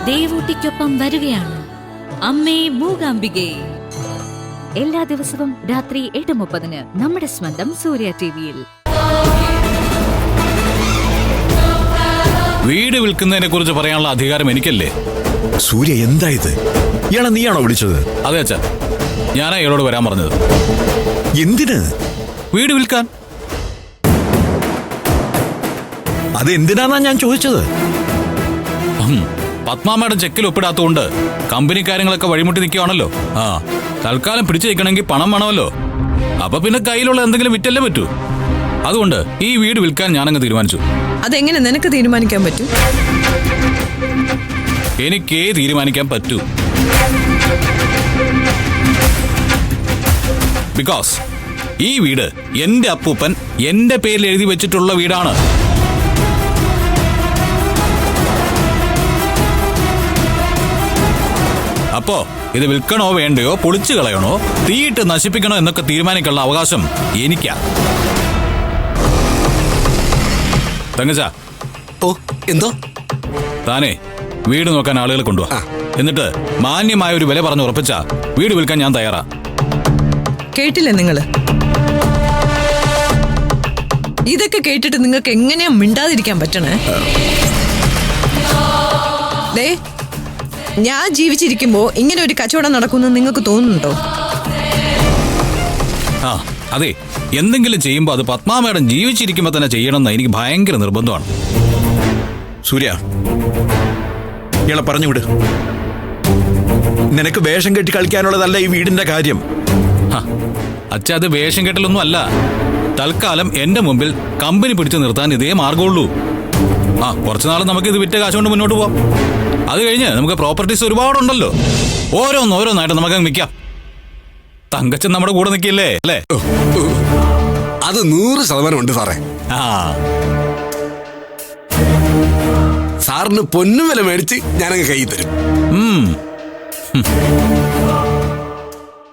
ദേവൂട്ടിക്കൊപ്പം വരികയാണ് അമ്മേ മൂകാംബികേ. എല്ലാ ദിവസവും രാത്രി 8:30 നമ്മുടെ സ്വന്തം സൂര്യ ടിവിയിൽ. വീട് വിൽക്കുന്നതിനെ കുറിച്ച് പറയാനുള്ള അധികാരം എനിക്കല്ലേ? സൂര്യ, എന്താ ഇത്? ഇയാളെ നീയാണോ വിളിച്ചത്? അതെ അച്ഛാ, ഞാനാ ഇയാളോട് വരാൻ പറഞ്ഞത്. എന്തിന്? വീട് വിൽക്കാൻ. അതെന്തിനാന്നാ ഞാൻ ചോദിച്ചത്. പത്മ മാഡം ചെക്കിൽ ഒപ്പിടാത്തതുകൊണ്ട് കമ്പനി കാര്യങ്ങളൊക്കെ വഴിമുട്ടി നിൽക്കുകയാണല്ലോ. തൽക്കാലം പിടിച്ചു നിൽക്കണമെങ്കിൽ പണം വേണമല്ലോ. അപ്പൊ പിന്നെ കയ്യിലുള്ള എന്തെങ്കിലും വിറ്റല്ലേ പറ്റൂ. അതുകൊണ്ട് ഈ വീട് വിൽക്കാൻ ഞാനങ്ങ് തീരുമാനിച്ചു. അതെങ്ങനെ നിനക്ക് തീരുമാനിക്കാൻ പറ്റും? എനിക്കേ തീരുമാനിക്കാൻ പറ്റൂ. ബിക്കോസ് ഈ വീട് എന്റെ അപ്പൂപ്പൻ എന്റെ പേരിൽ എഴുതി വെച്ചിട്ടുള്ള വീടാണ്. അപ്പോ ഇത് വിൽക്കണോ വേണ്ടയോ, പൊളിച്ചു കളയണോ, തീയിട്ട് നശിപ്പിക്കണോ എന്നൊക്കെ തീരുമാനിക്കാനുള്ള അവകാശം എനിക്കാ. തങ്കച്ച. ഓ, എന്തോ? താനേ വീട് നോക്കാൻ ആളുകളെ കൊണ്ടുപോവാ. എന്നിട്ട് മാന്യമായ ഒരു വില പറഞ്ഞ് ഉറപ്പിച്ച വീട് വിൽക്കാൻ ഞാൻ തയ്യാറാ. കേട്ടില്ലേ നിങ്ങള്? ഇതൊക്കെ കേട്ടിട്ട് നിങ്ങൾക്ക് എങ്ങനെയാ മിണ്ടാതിരിക്കാൻ പറ്റണേ? ദേ, ഞാൻ ജീവിച്ചിരിക്കുമ്പോ ഇങ്ങനെ ഒരു കച്ചവടം നടക്കുമെന്ന് നിങ്ങൾക്ക് തോന്നുന്നുണ്ടോ? അതെ, എന്തെങ്കിലും ചെയ്യുമ്പോ അത് പത്മാ മേഡം ജീവിച്ചിരിക്കുമ്പോ തന്നെ ചെയ്യണമെന്ന് എനിക്ക് ഭയങ്കര നിർബന്ധമാണ്. സൂര്യ, ഇയാളെ പറഞ്ഞുവിട്. നിനക്ക് വേഷം കെട്ടി കളിക്കാനുള്ളതല്ല ഈ വീടിന്റെ കാര്യം. അച്ഛാ, അത് വേഷം കെട്ടലൊന്നും അല്ല. തൽക്കാലം എന്റെ മുമ്പിൽ കമ്പനി പിടിച്ചു നിർത്താൻ ഇതേ മാർഗമുള്ളൂ. കുറച്ചുനാൾ നമുക്ക് ഇത് വിറ്റ കാശുകൊണ്ട് മുന്നോട്ട് പോവാം. അത് കഴിഞ്ഞ് നമുക്ക് പ്രോപ്പർട്ടീസ് ഒരുപാടുണ്ടല്ലോ. ഓരോന്നായിട്ട് നമുക്ക് നിൽക്കാം. തങ്കച്ചൻ നമ്മുടെ കൂടെ നിൽക്കില്ലേ അല്ലേ? അത് 100% ഉണ്ട് സാറേ. സാറിന് പൊന്നു വില മേടിച്ച് ഞാനങ്ങ് കൈ തരും.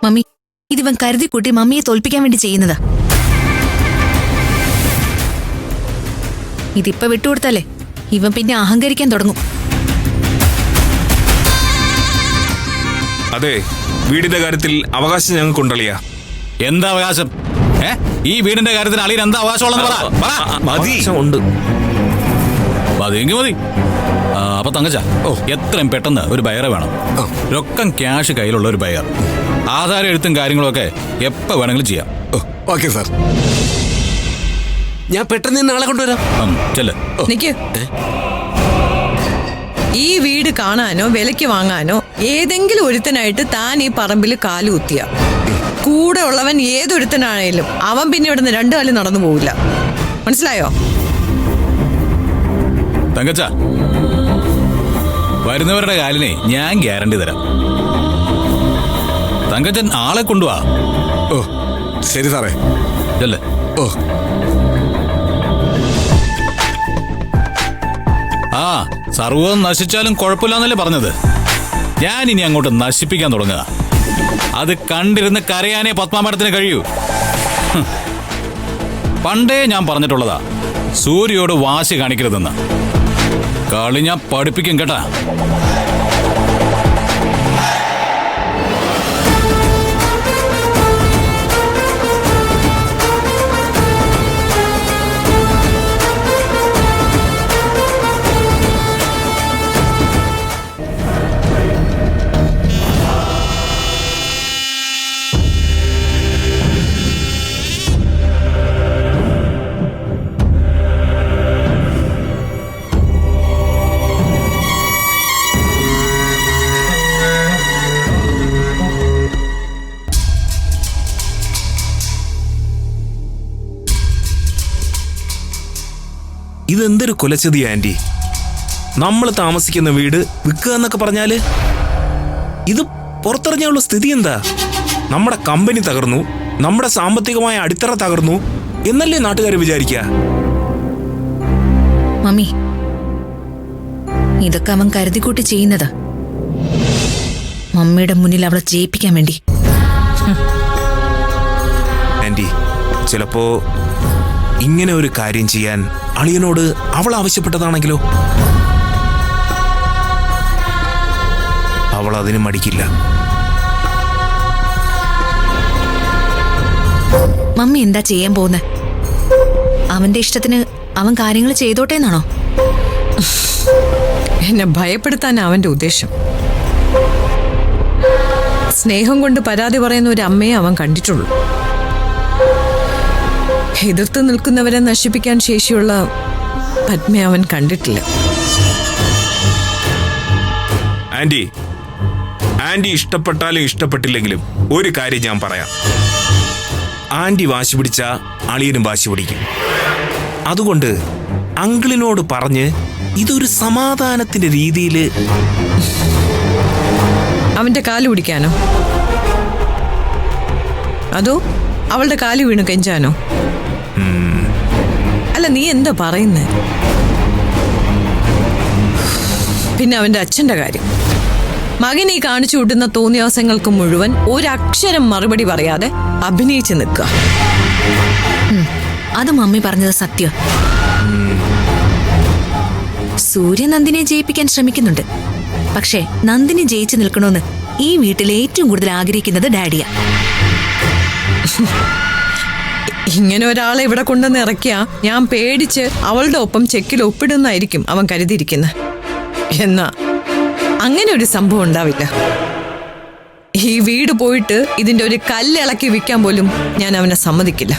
മമ്മി, ഇതിവൻ കരുതി കൂട്ടി മമ്മിയെ തോൽപ്പിക്കാൻ വേണ്ടി ചെയ്യുന്നതാ. ഇതിപ്പോ വിട്ടുകൊടുത്താലേ ഇവൻ പിന്നെ അഹങ്കരിക്കാൻ തുടങ്ങും. അതെ, വീടിന്റെ കാര്യത്തിൽ അവകാശം ഞങ്ങൾക്ക് ഉണ്ടളിയാ. എന്താ അവകാശം? ഈ വീടിന്റെ കാര്യത്തിൽ അളിയൻ എന്താ അവകാശം? ഉണ്ട്. മതിയെങ്കിൽ മതി. അപ്പൊ തങ്കച്ച, എത്രയും പെട്ടെന്ന് ഒരു ബയറെ വേണം. രൊക്കം ക്യാഷ് കയ്യിലുള്ള ഒരു ബയർ. ആധാരം എഴുത്തും കാര്യങ്ങളൊക്കെ എപ്പോ വേണമെങ്കിലും ചെയ്യാം. ഓക്കെ സാർ, ഞാൻ പെട്ടെന്ന് നാളെ കൊണ്ടുവരാം. ചെല്ല്. നിക്ക്. ഈ വീട് കാണാനോ വിലയ്ക്ക് വാങ്ങാനോ ഏതെങ്കിലും ഒരുത്തനായിട്ട് താൻ ഈ പറമ്പിൽ കാലുകുത്തിയ കൂടെ ഉള്ളവൻ ഏതൊരുത്തനാണേലും അവൻ പിന്നെ ഇവിടുന്ന് 2 കാലം നടന്നു പോവില്ല. മനസ്സിലായോ? തങ്കച്ച, വരുന്നവരുടെ കാലിനെ ഞാൻ ഗ്യാരണ്ടി തരാം. തങ്കച്ചൻ ആളെ കൊണ്ടുവാ. ഓ ശരി സാറേ. ചെല്ല്. ഓ, സർവ്വം നശിച്ചാലും കുഴപ്പമില്ലാന്നല്ലേ പറഞ്ഞത്. ഞാൻ ഇനി അങ്ങോട്ട് നശിപ്പിക്കാൻ തുടങ്ങുക. അത് കണ്ടിരുന്ന് കരയാനേ പത്മാ മേഡത്തിന് കഴിയൂ. പണ്ടേ ഞാൻ പറഞ്ഞിട്ടുള്ളതാ, സൂര്യയോട് വാശി കാണിക്കരുതെന്ന്. കളി ഞാൻ പഠിപ്പിക്കും കേട്ടാ. ഇതെന്തൊരു കുലച്ചതി ആന്റി. നമ്മൾ താമസിക്കുന്ന വീട് വിൽക്കുക എന്നൊക്കെ പറഞ്ഞാല് ഇത് പുറത്തിറങ്ങിയുള്ള സ്ഥിതി എന്താ? നമ്മുടെ കമ്പനി തകർന്നു, നമ്മുടെ സാമ്പത്തികമായ അടിത്തറ തകർന്നു എന്നല്ലേ നാട്ടുകാർ വിചാരിക്കുക? മമ്മി, ഇതൊക്കെ അവൻ കരുതിക്കൂട്ടി ചെയ്യുന്നതാ, മമ്മിയുടെ മുന്നിൽ അവളെ ജയിപ്പിക്കാൻ വേണ്ടി. ആന്റി, ചിലപ്പോ ഇങ്ങനെ ഒരു കാര്യം ചെയ്യാൻ അളിയനോട് അവൾ ആവശ്യപ്പെട്ടതാണെങ്കിലോ? അവൾ അതിന് മടിക്കില്ല. മമ്മി എന്താ ചെയ്യാൻ പോകുന്നത്? അവന്റെ ഇഷ്ടത്തിന് അവൻ കാര്യങ്ങൾ ചെയ്തോട്ടെ എന്നാണോ? എന്നെ ഭയപ്പെടുത്താൻ അവന്റെ ഉദ്ദേശം. സ്നേഹം കൊണ്ട് പരാതി പറയുന്ന ഒരു അമ്മയെ അവൻ കണ്ടിട്ടുള്ളൂ. എതിർത്ത് നിൽക്കുന്നവരെ നശിപ്പിക്കാൻ ശേഷിയുള്ള പത്മയെ അവൻ കണ്ടിട്ടില്ല. ആന്റി ഇഷ്ടപ്പെട്ടാലും ഇഷ്ടപ്പെട്ടില്ലെങ്കിലും ഒരു കാര്യം ഞാൻ പറയാം. ആന്റി വാശി പിടിച്ച അളിയനും വാശി പിടിക്കും. അതുകൊണ്ട് അങ്കിളിനോട് പറഞ്ഞ് ഇതൊരു സമാധാനത്തിന്റെ രീതിയിൽ അവന്റെ കാല് പിടിക്കാനോ അതോ അവളുടെ കാല് വീണ് കെഞ്ചാനോ? അല്ല, നീ എന്താ പറയുന്നേ? പിന്നെ അവന്റെ അച്ഛന്റെ കാര്യം. മകൻ ഈ കാണിച്ചു കൂട്ടുന്ന തോന്നിയാസങ്ങൾക്ക് മുഴുവൻ ഒരക്ഷരം മറുപടി പറയാതെ അഭിനയിച്ച് നിൽക്കുക. അത് മമ്മി പറഞ്ഞത് സത്യം. സൂര്യ നന്ദിനെ ജയിപ്പിക്കാൻ ശ്രമിക്കുന്നുണ്ട്. പക്ഷേ നന്ദിനി ജയിച്ചു നിൽക്കണമെന്ന് ഈ വീട്ടിൽ ഏറ്റവും കൂടുതൽ ആഗ്രഹിക്കുന്നത് ഡാഡിയാ. ഇങ്ങനെ ഒരാളെ ഇവിടെ കൊണ്ടുവന്ന് ഇറക്കിയാ ഞാൻ പേടിച്ച് അവളുടെ ഒപ്പം ചെക്കിൽ ഒപ്പിടുന്നായിരിക്കും അവൻ കരുതിയിരിക്കുന്നത്. എന്നാ അങ്ങനെ ഒരു സംഭവം ഉണ്ടാവില്ല. ഈ വീട് പോയിട്ട് ഇതിന്റെ ഒരു കല്ലിളക്കി വിൽക്കാൻ പോലും ഞാൻ അവനെ സമ്മതിക്കില്ല.